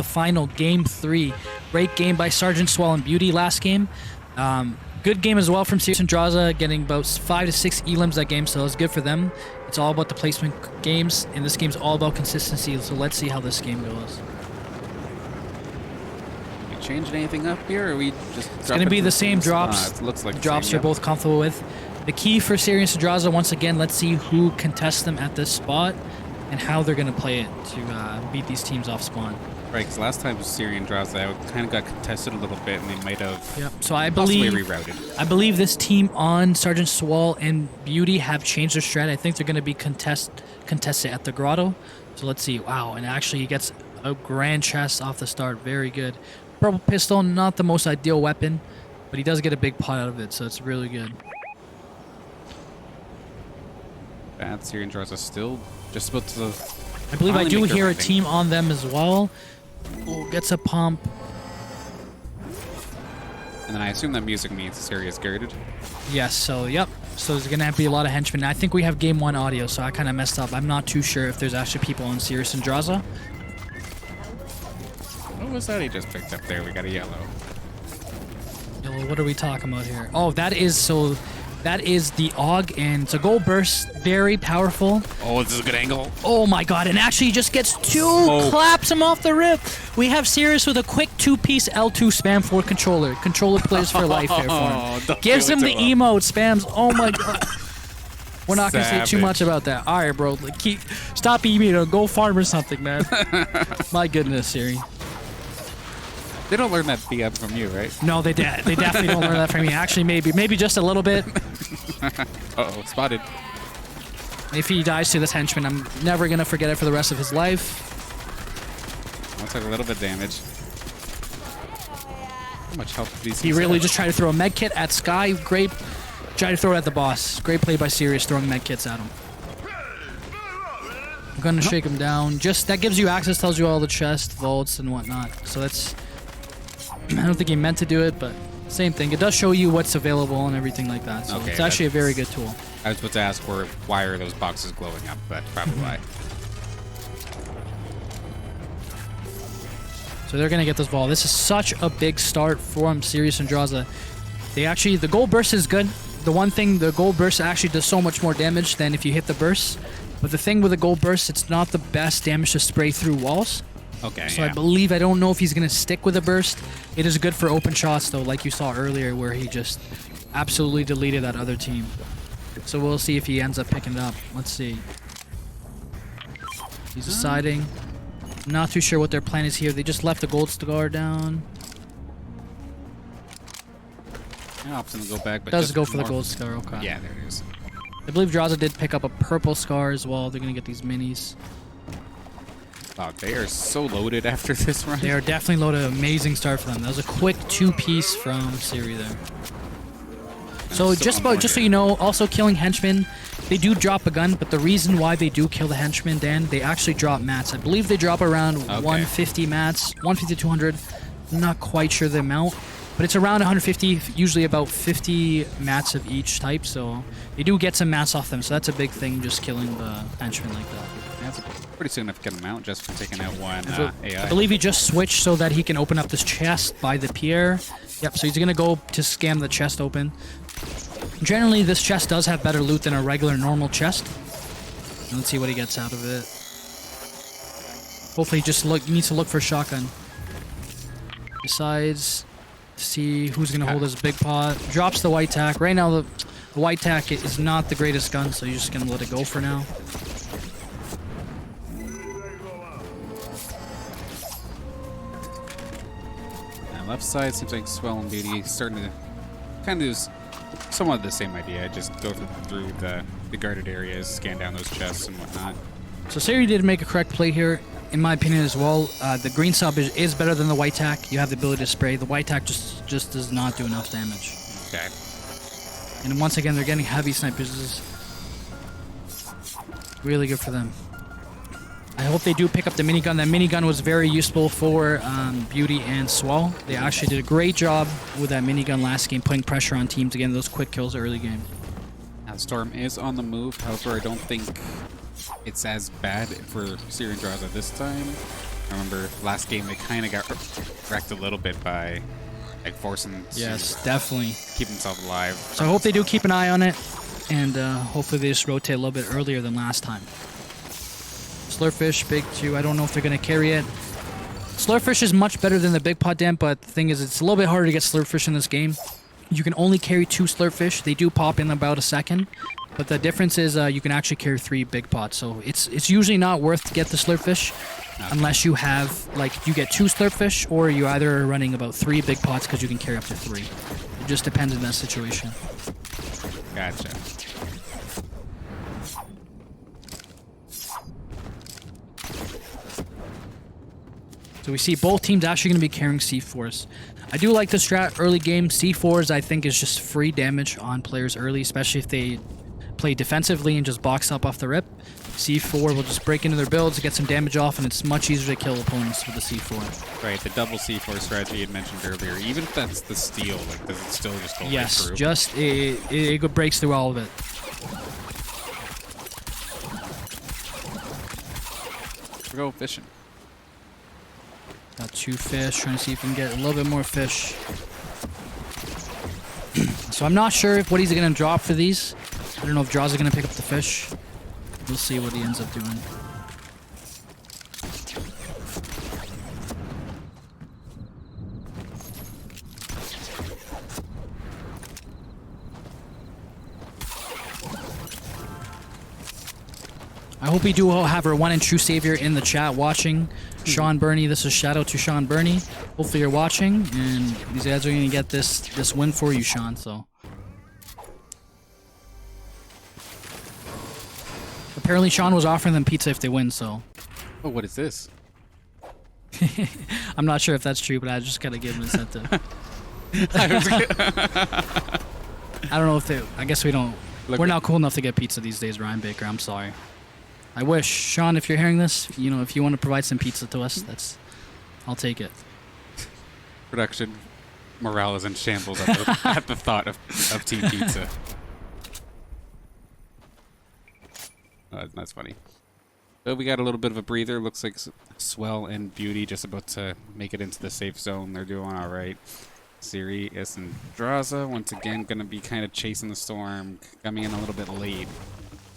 the final game 3. Great game by Sergeant Swell and Beauty last game. Good game as well from Sirius and Draza, getting about 5 to 6 elims that game, so it was good for them. It's all about the placement games, and this game's all about consistency, so let's see how this game goes. We changing anything up here, or we just... It's going to be the same drops. It looks like the drops you're both comfortable with. The key for Sirius and Draza, once again, let's see who contests them at this spot and how they're going to play it to beat these teams off spawn. Right, because last time with Siri and Draza, kind of got contested a little bit, and they might have So I believe rerouted. I believe this team on Sergeant Swell and Beauty have changed their strat. I think they're going to be contested at the grotto. So let's see. Wow, and actually he gets a grand chest off the start. Very good. Purple pistol, not the most ideal weapon, but he does get a big pot out of it, so it's really good. Bad Siri and Draza still just about to... I believe I do hear a team on them as well. Oh, gets a pump. And then I assume that music means this area is guarded. Yes, so yep. So there's going to have to be a lot of henchmen. I think we have game 1 audio, so I kind of messed up. I'm not too sure if there's actually people on Sirius and Draza. What was that he just picked up there? We got a yellow. Yellow, what are we talking about here? Oh, that is the AUG, and it's a gold burst. Very powerful. Oh, this is a good angle. Oh my god, and actually he just gets 2 claps him off the rip. We have Sirius with a quick 2-piece L2 spam for controller. Controller plays for life here for him. Gives him the emote, spams. Oh my god. We're not going to say too much about that. All right, bro. Like, stop emaiting. Go farm or something, man. My goodness, Siri. They don't learn that BM from you, right? No, they definitely don't learn that from me. Actually, maybe just a little bit. Uh-oh, spotted. If he dies to this henchman, I'm never going to forget it for the rest of his life. Looks like a little bit of damage. How much health did he really just tried to throw a med kit at Sky. Great. Tried to throw it at the boss. Great play by Sirius throwing med kits at him. I'm going to shake him down. Just that gives you access, tells you all the chest, vaults, and whatnot. So that's... I don't think he meant to do it, but same thing. It does show you what's available and everything like that. So it's actually a very good tool. I was about to ask why are those boxes glowing up, but probably why. So they're going to get this ball. This is such a big start from Sirius and Draza. The gold burst is good. The one thing, the gold burst actually does so much more damage than if you hit the burst. But the thing with the gold burst, it's not the best damage to spray through walls. Okay, so I don't know if he's going to stick with a burst. It is good for open shots, though, like you saw earlier, where he just absolutely deleted that other team. So we'll see if he ends up picking it up. Let's see. He's deciding. Not too sure what their plan is here. They just left the gold star down. Yeah, opts gonna go back, but does go for the gold scar. Okay. Yeah, there it is. I believe Draza did pick up a purple scar as well. They're going to get these minis. Oh, they are so loaded after this run. They are definitely loaded. Amazing start for them. That was a quick 2-piece from Siri there. So just so you know, also killing henchmen, they do drop a gun, but the reason why they do kill the henchmen, Dan, they actually drop mats. I believe they drop around 150 mats, 150 to 200. I'm not quite sure the amount, but it's around 150, usually about 50 mats of each type, so they do get some mats off them, so that's a big thing, just killing the henchmen like that. That's a pretty significant amount just from taking out one AI. I believe he just switched so that he can open up this chest by the pier. Yep, so he's going to go to scam the chest open. Generally, this chest does have better loot than a regular normal chest. Let's see what he gets out of it. Hopefully he needs to look for a shotgun. Decides to see who's going to hold his big pot. Drops the white tack. Right now, the white tack is not the greatest gun, so you're just going to let it go for now. Left side seems like Swell and Beauty starting to kind of do somewhat the same idea. Just go through the guarded areas, scan down those chests and whatnot. So Siri did make a correct play here, in my opinion as well. The green sub is better than the white tack. You have the ability to spray. The white tack just does not do enough damage. Okay. And once again, they're getting heavy snipers. This is really good for them. I hope they do pick up the minigun. That minigun was very useful for Beauty and Swell. They actually did a great job with that minigun last game, putting pressure on teams, again, those quick kills early game. Now, Storm is on the move. However, I don't think it's as bad for Siri and Draza this time. I remember last game they kind of got wrecked a little bit by like forcing Yes, definitely. keep himself alive. So I hope they do keep an eye on it, and hopefully they just rotate a little bit earlier than last time. Slurfish, big 2. I don't know if they're going to carry it. Slurfish is much better than the big pot damp, but the thing is it's a little bit harder to get Slurfish in this game. You can only carry 2 Slurfish. They do pop in about a second, but the difference is you can actually carry 3 big pots. So it's usually not worth to get the Slurfish unless you have, like, you get 2 Slurfish or you either are running about 3 big pots because you can carry up to 3. It just depends on that situation. Gotcha. So we see both teams actually going to be carrying C4s. I do like the strat early game. C4s I think is just free damage on players early, especially if they play defensively and just box up off the rip. C4 will just break into their builds, get some damage off, and it's much easier to kill opponents with the C4. Right, the double C4 strategy you had mentioned earlier, even if that's the steal, like, does it still just go right Yes, through? just it breaks through all of it. We go fishing. Got 2 fish, trying to see if we can get a little bit more fish. So I'm not sure what he's going to drop for these. I don't know if Draws is going to pick up the fish. We'll see what he ends up doing. I hope we do have our one and true savior in the chat watching. Sean Burney, this is shout out to Sean Burney. Hopefully you're watching, and these guys are going to get this win for you, Sean. So apparently Sean was offering them pizza if they win. So Oh, what is this? I'm not sure if that's true, but I just gotta give him incentive. I don't know if they. I guess we don't. Look, We're not cool enough to get pizza these days, Ryan Baker. I'm sorry. I wish, Sean, if you're hearing this, you know, if you want to provide some pizza to us, I'll take it. Production morale is in shambles at the thought of Team Pizza. That's funny. So we got a little bit of a breather. Looks like Swell and Beauty just about to make it into the safe zone. They're doing all right. Sirius and Draza once again going to be kind of chasing the storm, coming in a little bit late.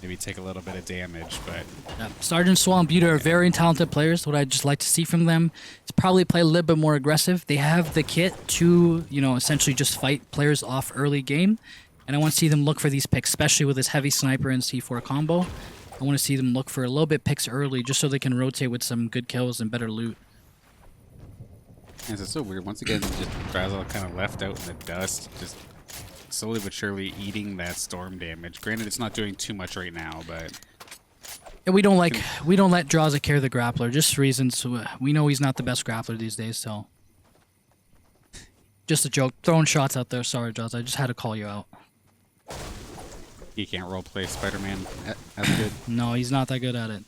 Maybe take a little bit of damage, but... Yeah. Sergeant Swell and Beauty are very talented players. What I'd just like to see from them is probably play a little bit more aggressive. They have the kit to, you know, essentially just fight players off early game. And I want to see them look for these picks, especially with this heavy sniper and C4 combo. I want to see them look for a little bit picks early just so they can rotate with some good kills and better loot. And it's so weird. Once again, just Draza kind of left out in the dust, just slowly but surely eating that storm damage. Granted, it's not doing too much right now, but... Yeah, we don't let Draza carry the grappler, just reasons. We know he's not the best grappler these days, so... Just a joke. Throwing shots out there. Sorry, Draza. I just had to call you out. He can't roleplay Spider-Man as good. No, he's not that good at it.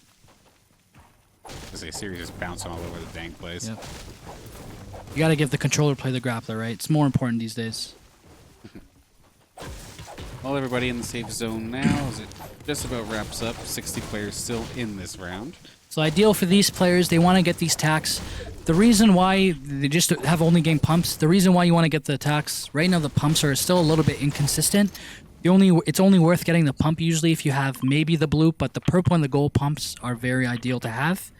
Because the series is bouncing all over the dang place. Yep. You gotta give the controller play the grappler, right? It's more important these days. Well, everybody in the safe zone now, as it just about wraps up. 60 players still in this round. So ideal for these players, they want to get these attacks. The reason why they just have only game pumps, the reason why you want to get the attacks, right now the pumps are still a little bit inconsistent. It's only worth getting the pump usually if you have maybe the blue, but the purple and the gold pumps are very ideal to have.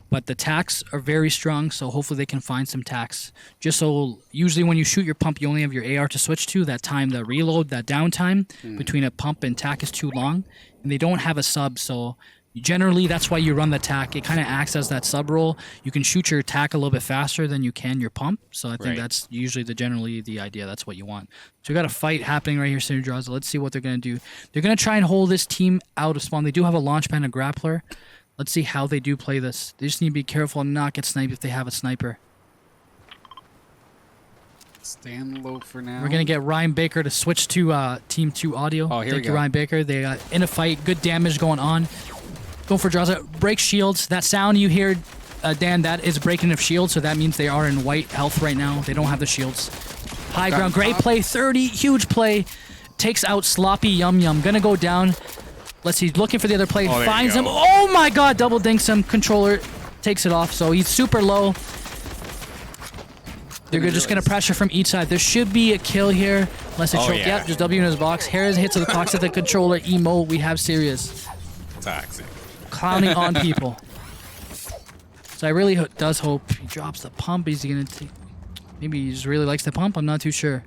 But the tacks are very strong, so hopefully they can find some tacks. Just so usually when you shoot your pump, you only have your AR to switch to. That time, the reload, that downtime between a pump and tack is too long. And they don't have a sub, so generally that's why you run the tack. It kind of acts as that sub roll. You can shoot your tack a little bit faster than you can your pump. So I think that's usually generally the idea. That's what you want. So we got a fight happening right here, Synerdraws. Let's see what they're going to do. They're going to try and hold this team out of spawn. They do have a launch pad and a grappler. Let's see how they do play this. They just need to be careful and not get sniped if they have a sniper. Stand low for now. We're going to get Ryan Baker to switch to Team 2 audio. Oh, here we Thank you, go. Ryan Baker. They got in a fight. Good damage going on. Go for Draza. Break shields. That sound you hear, Dan, that is breaking of shields, so that means they are in white health right now. They don't have the shields. High ground. Great play. 30. Huge play. Takes out Sloppy Yum Yum. Going to go down. Let's see, looking for the other play. Oh, finds him. Oh my god, double dinks him. Controller takes it off. So he's super low. They're just going to pressure from each side. There should be a kill here. Unless they choke. Yep, just W in his box. Harris hits the toxic the controller. Emote. We have serious. Toxic. Clowning on people. So I really does hope he drops the pump. Is he going to take... Maybe he just really likes the pump. I'm not too sure.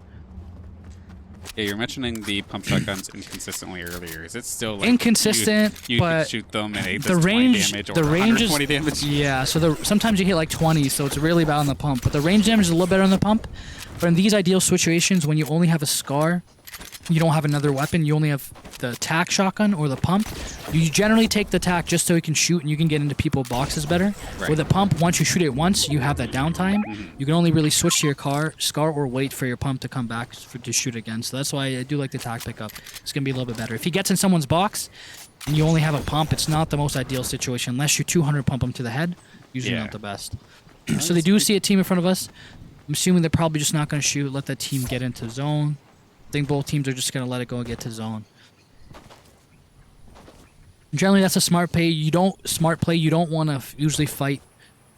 Yeah, you're mentioning the pump shotguns inconsistently earlier. Is it still like inconsistent? You but can shoot them and the range, 20 damage or the range is 20 damage. Yeah, so sometimes you hit like 20, so it's really bad on the pump. But the range damage is a little better on the pump. But in these ideal situations, when you only have a scar, you don't have another weapon, you only have the tac shotgun or the pump, you generally take the tac just so you can shoot and you can get into people's boxes better. Right. With the pump, once you shoot it once, you have that downtime. You can only really switch to your scar or wait for your pump to come back to shoot again. So that's why I do like the tac pickup. It's going to be a little bit better. If he gets in someone's box and you only have a pump, it's not the most ideal situation. Unless you 200 pump him to the head, usually not the best. So they do see a team in front of us. I'm assuming they're probably just not going to shoot, let that team get into zone. I think both teams are just going to let it go and get to zone. Generally, that's a smart play. You don't want to usually fight.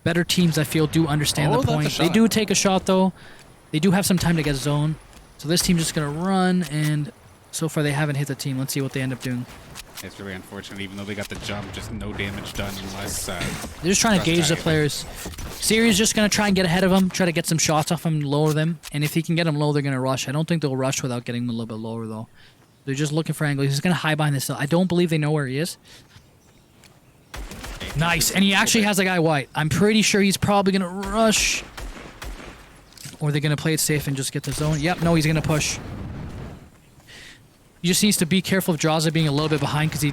Better teams, I feel, do understand the point. They do take a shot, though. They do have some time to get zone. So this team's just going to run, and so far they haven't hit the team. Let's see what they end up doing. It's really unfortunate, even though they got the jump, just no damage done unless... They're just trying to gauge the players. Siri's just going to try and get ahead of them, try to get some shots off them, lower them. And if he can get them low, they're going to rush. I don't think they'll rush without getting them a little bit lower, though. They're just looking for angles. He's going to hide behind this. I don't believe they know where he is. Nice. And he actually has a guy white. I'm pretty sure he's probably going to rush. Or they're going to play it safe and just get the zone. Yep, no, he's going to push. He just needs to be careful of Draza being a little bit behind because he's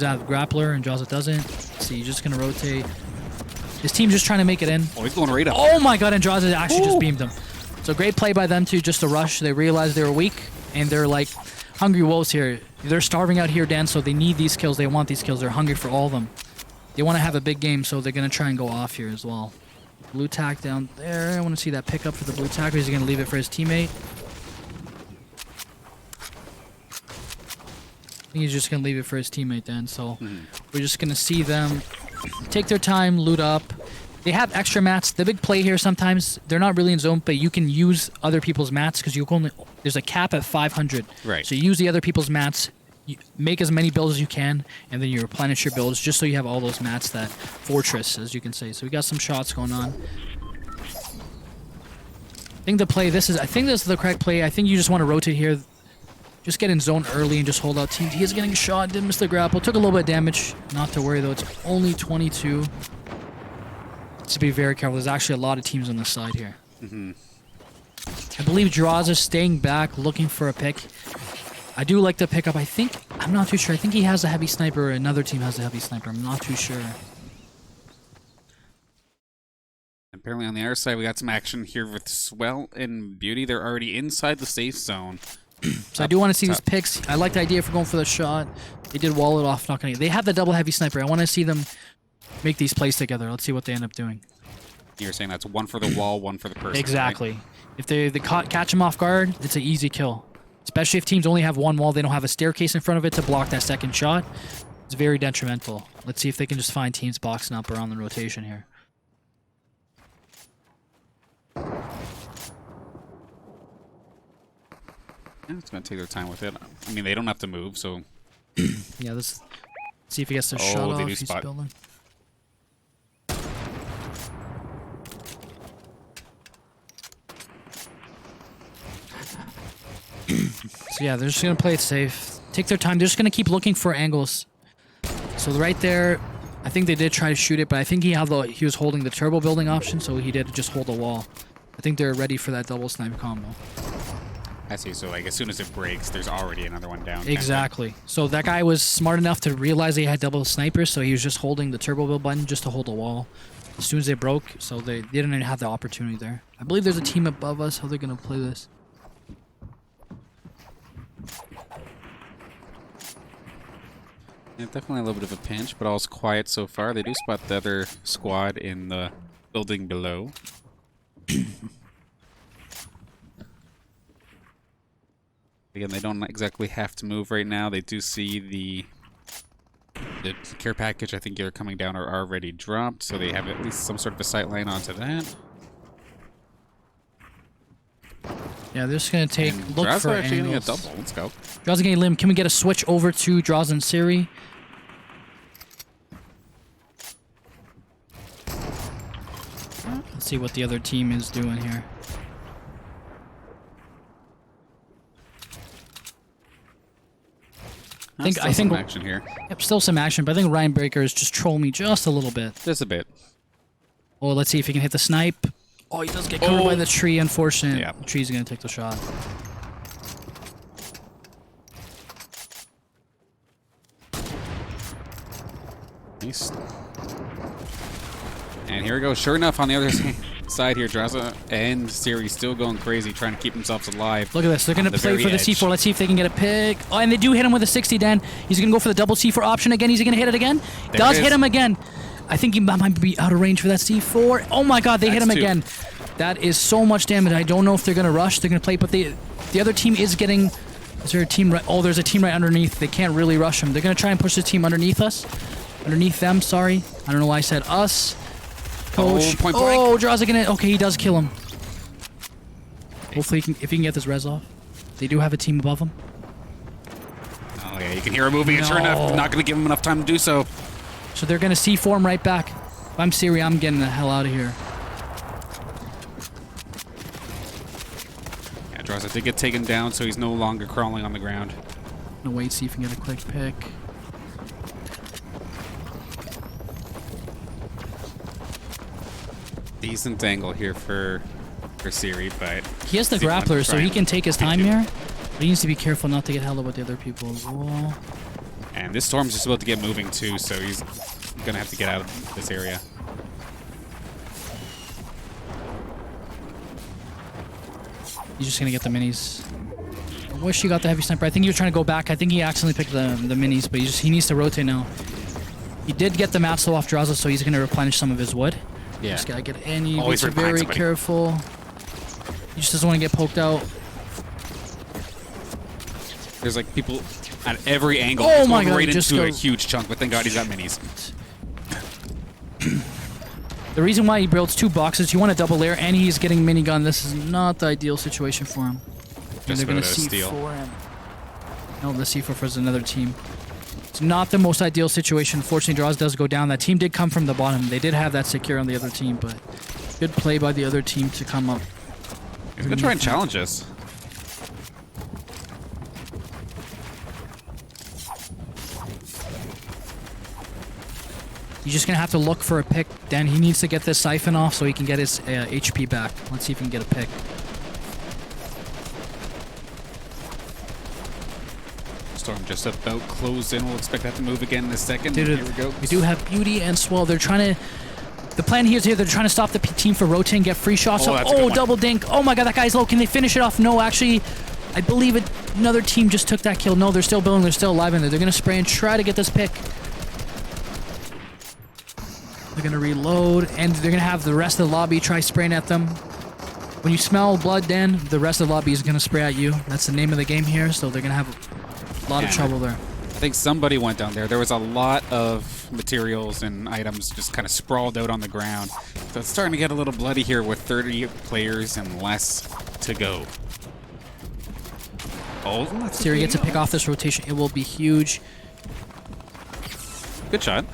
a grappler and Draza doesn't. See, he's just going to rotate. His team's just trying to make it in. Oh, he's going right up. Oh my god, and Draza actually just beamed him. So great play by them too, just to rush. They realized they were weak and they're like hungry wolves here. They're starving out here, Dan, so they need these kills. They want these kills. They're hungry for all of them. They want to have a big game, so they're going to try and go off here as well. Blue tack down there. I want to see that pickup for the blue tack. He's going to leave it for his teammate. I think he's just going to leave it for his teammate then. So we're just going to see them take their time, loot up. They have extra mats. The big play here sometimes, they're not really in zone, but you can use other people's mats because you can only, there's a cap at 500. Right. So you use the other people's mats, you make as many builds as you can, and then you replenish your builds just so you have all those mats, that fortress, as you can say. So we got some shots going on. I think the play, I think this is the correct play. I think you just want to rotate here. Just get in zone early and just hold out teams. He is getting shot, didn't miss the grapple. Took a little bit of damage. Not to worry though, it's only 22. To be very careful. There's actually a lot of teams on the side here. I believe Draza is staying back, looking for a pick. I do like the pickup. I'm not too sure. I think he has a heavy sniper or another team has a heavy sniper. I'm not too sure. Apparently on the other side, we got some action here with Swell and Beauty. They're already inside the safe zone. So I do want to see these picks. I like the idea for going for the shot. They did wall it off. Not gonna. They have the double heavy sniper. I want to see them make these plays together. Let's see what they end up doing. You're saying that's one for the wall, one for the person. Exactly. Right? If they catch them off guard, it's an easy kill. Especially if teams only have one wall, they don't have a staircase in front of it to block that second shot. It's very detrimental. Let's see if they can just find teams boxing up around the rotation here. Yeah, it's going to take their time with it. I mean, they don't have to move, so... Yeah, let's see if he gets the shot off. He's spot. building. So yeah, they're just going to play it safe. Take their time. They're just going to keep looking for angles. So right there, I think they did try to shoot it, but I think he was holding the turbo building option, so he did just hold the wall. I think they're ready for that double snipe combo. I see. So like as soon as it breaks, there's already another one down. Exactly. So that guy was smart enough to realize they had double snipers, so he was just holding the turbo build button just to hold the wall. As soon as they broke, so they didn't even have the opportunity there. I believe there's a team above us. How they're gonna play this? Yeah, definitely a little bit of a pinch, but all's quiet so far. They do spot the other squad in the building below. Again, they don't exactly have to move right now. They do see the The care package, I think, they're coming down are already dropped, so they have at least some sort of a sight line onto that. Yeah, they're just gonna take And look Draws for are actually getting a angles. double. Let's go. Draws getting a limb. Can we get a switch over to Draws and Siri? Let's see what the other team is doing here. I think some action here. Yep, still some action, but I think Ryan Breaker is just trolling me just a little bit. Just a bit. Oh, let's see if he can hit the snipe. Oh, he does get covered by the tree, unfortunate. Yeah. The tree's gonna take the shot. Nice. And here we go. Sure enough, on the other side here, Draza and Siri still going crazy, trying to keep themselves alive. Look at this. They're going to play for the edge. C4. Let's see if they can get a pick. Oh, and they do hit him with a 60, Dan. He's going to go for the double C4 option again. He's going to hit it again. Does hit him again. I think he might be out of range for that C4. Oh, my God. They hit him again. That is so much damage. I don't know if they're going to rush. They're going to play, but the other team is getting... Is there a team right... Oh, there's a team right underneath. They can't really rush him. They're going to try and push the team underneath us. Underneath them, sorry. I don't know why I said us. Coach. Point blank. Oh, Draws again. Okay, he does kill him. Hopefully, if he can get this res off. They do have a team above him. Oh, yeah, you can hear him moving, and sure enough, not going to give him enough time to do so. So they're going to C4 him right back. If I'm Siri, I'm getting the hell out of here. Yeah, Draza did get taken down, so he's no longer crawling on the ground. I'm going to wait, see if we can get a quick pick. Decent angle here for Siri, but... He has the grappler, so he can take his time here. But he needs to be careful not to get held up with the other people as well. And this storm's just about to get moving too, so he's going to have to get out of this area. He's just going to get the minis. I wish he got the heavy sniper. I think he was trying to go back. I think he accidentally picked the minis, but he needs to rotate now. He did get the map slow off Draza, so he's going to replenish some of his wood. Yeah. Just gotta get any. Always Very careful. He just doesn't want to get poked out. There's like people at every angle. Oh my God! Right into a huge chunk, but thank God he's got minis. The reason why he builds 2 boxes, you want a double layer, and he's getting minigun. This is not the ideal situation for him. And they're gonna C4 him. No, the C4 is another team. It's not the most ideal situation. Fortunately, Draws does go down. That team did come from the bottom. They did have that secure on the other team, but good play by the other team to come up. He's going to try and challenge us. He's just going to have to look for a pick. Then he needs to get this siphon off so he can get his HP back. Let's see if he can get a pick. Storm just about closed in. We'll expect that to move again in a second. Dude, here we go. We do have Beauty and Swell. They're trying to... The plan here is they're trying to stop the team for rotating, get free shots. Oh, double dink. Oh my God, that guy's low. Can they finish it off? No, actually, I believe another team just took that kill. No, they're still building. They're still alive in there. They're going to spray and try to get this pick. They're going to reload, and they're going to have the rest of the lobby try spraying at them. When you smell blood, Dan, the rest of the lobby is going to spray at you. That's the name of the game here, so they're going to have a lot of trouble there. I think somebody went down there. There was a lot of materials and items just kind of sprawled out on the ground. So it's starting to get a little bloody here with 30 players and less to go. Oh, Siri gets a pick off this rotation. It will be huge. Good shot.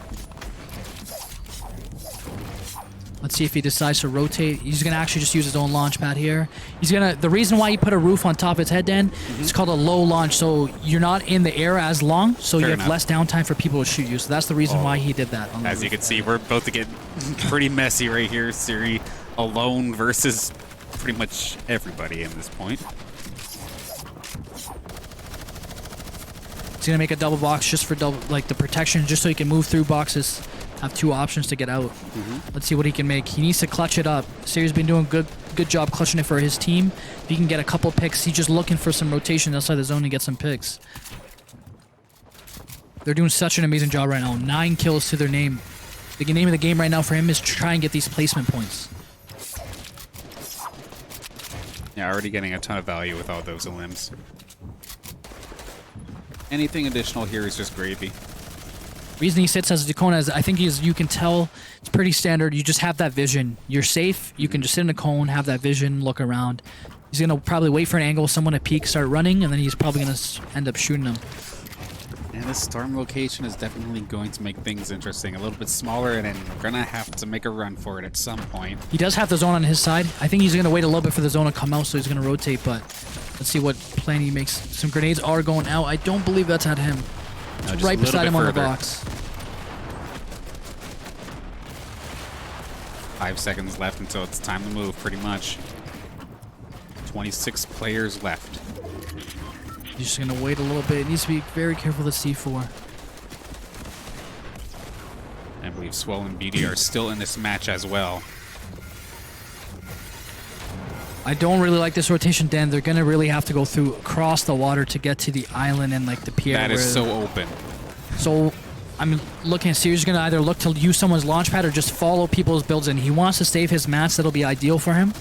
Let's see if he decides to rotate. He's going to actually just use his own launch pad here. He's going to... The reason why he put a roof on top of his head, Dan, it's called a low launch. So you're not in the air as long, so you have less downtime for people to shoot you. So that's the reason why he did that. As you can see, we're about to get pretty messy right here. Siri alone versus pretty much everybody in this point. He's going to make a double box just for the protection, just so he can move through boxes. Have 2 options to get out. Let's see what he can make. He needs to clutch it up. Siri's been doing good job clutching it for his team. If he can get a couple picks, he's just looking for some rotation outside the zone to get some picks. They're doing such an amazing job right now. 9 kills to their name. The name of the game right now for him is to try and get these placement points. Yeah, already getting a ton of value with all those limbs. Anything additional here is just gravy. Reason he sits as a Dakona is I think you can tell it's pretty standard. You just have that vision. You're safe. You can just sit in a cone, have that vision, look around. He's going to probably wait for an angle, someone to peek, start running, and then he's probably going to end up shooting them. And this storm location is definitely going to make things interesting. A little bit smaller, and then we're going to have to make a run for it at some point. He does have the zone on his side. I think he's going to wait a little bit for the zone to come out, so he's going to rotate, but let's see what plan he makes. Some grenades are going out. I don't believe that's at him. No, It's right beside him on the box. 5 seconds left until it's time to move, pretty much. 26 players left. He's just going to wait a little bit. He needs to be very careful with C4. I believe Swell and Beauty are still in this match as well. I don't really like this rotation, Dan. They're going to really have to go through across the water to get to the island and like the pier. That is so open. So I'm looking at Sirius going to either look to use someone's launch pad or just follow people's builds in. He wants to save his mats. That'll be ideal for him,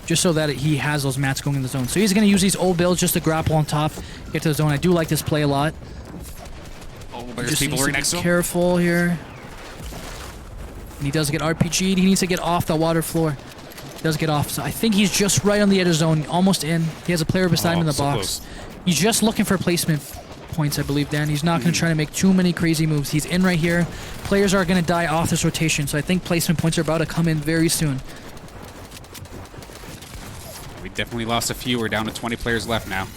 just so that he has those mats going in the zone. So he's going to use these old builds just to grapple on top, get to the zone. I do like this play a lot. Oh, there's people right next to him. Careful here. And he does get RPG'd. He needs to get off the water floor. He does get off. So I think he's just right on the edge of zone, almost in. He has a player beside him in the box. Close. He's just looking for placement points, I believe, Dan. He's not going to try to make too many crazy moves. He's in right here. Players are going to die off this rotation, so I think placement points are about to come in very soon. We definitely lost a few. We're down to 20 players left now.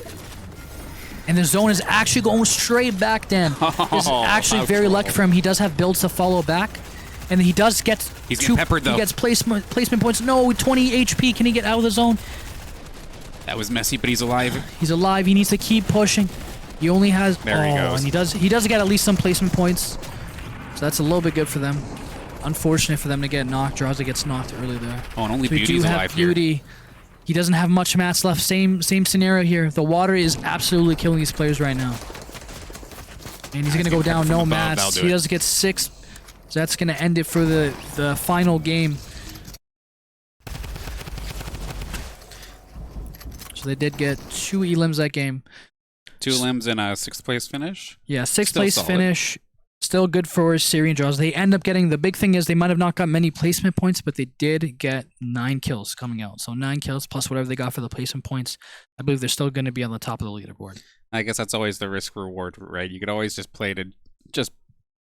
And the zone is actually going straight back, Dan. This is actually very lucky for him. He does have builds to follow back. And he does get... He's getting peppered, though. He gets placement points. No, 20 HP. Can he get out of the zone? That was messy, but he's alive. He's alive. He needs to keep pushing. He only has... There he goes. And he does get at least some placement points. So that's a little bit good for them. Unfortunate for them to get knocked. Draza gets knocked early there. Oh, and only so Beauty's alive Beauty. Here. He doesn't have much mats left. Same scenario here. The water is absolutely killing these players right now. And he's going to go down. No mats. He does get 6... So that's going to end it for the final game. So they did get 2 elims that game. 2 elims and a 6th place finish? Yeah, 6th place finish. Still good for Siri and Jaws. They end up getting, the big thing is they might have not got many placement points, but they did get 9 kills coming out. So 9 kills plus whatever they got for the placement points. I believe they're still going to be on the top of the leaderboard. I guess that's always the risk reward, right? You could always just play to just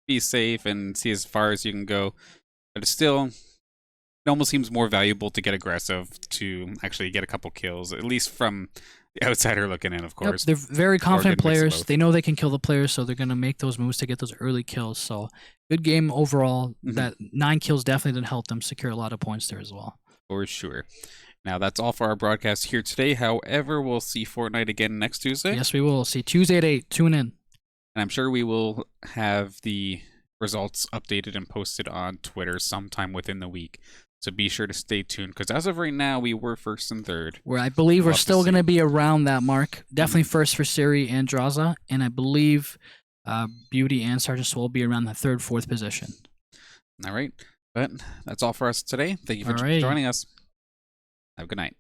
be safe and see as far as you can go, but it's still, it almost seems more valuable to get aggressive to actually get a couple kills, at least from the outsider looking in, of course. Yep, they're very confident players. They know they can kill the players, so they're going to make those moves to get those early kills. So good game overall. That 9 kills definitely didn't help them secure a lot of points there as well. For sure. Now, that's all for our broadcast here today. However, we'll see Fortnite again next Tuesday. Yes, we will. See Tuesday at 8. Tune in. And I'm sure we will have the results updated and posted on Twitter sometime within the week. So be sure to stay tuned, because as of right now, we were 1st and 3rd. Where I believe we're still going to be around that mark. Definitely 1st for Siri and Draza. And I believe Beauty and Sergeant Swole will be around the 3rd, 4th position. All right. But that's all for us today. Thank you for joining us. Have a good night.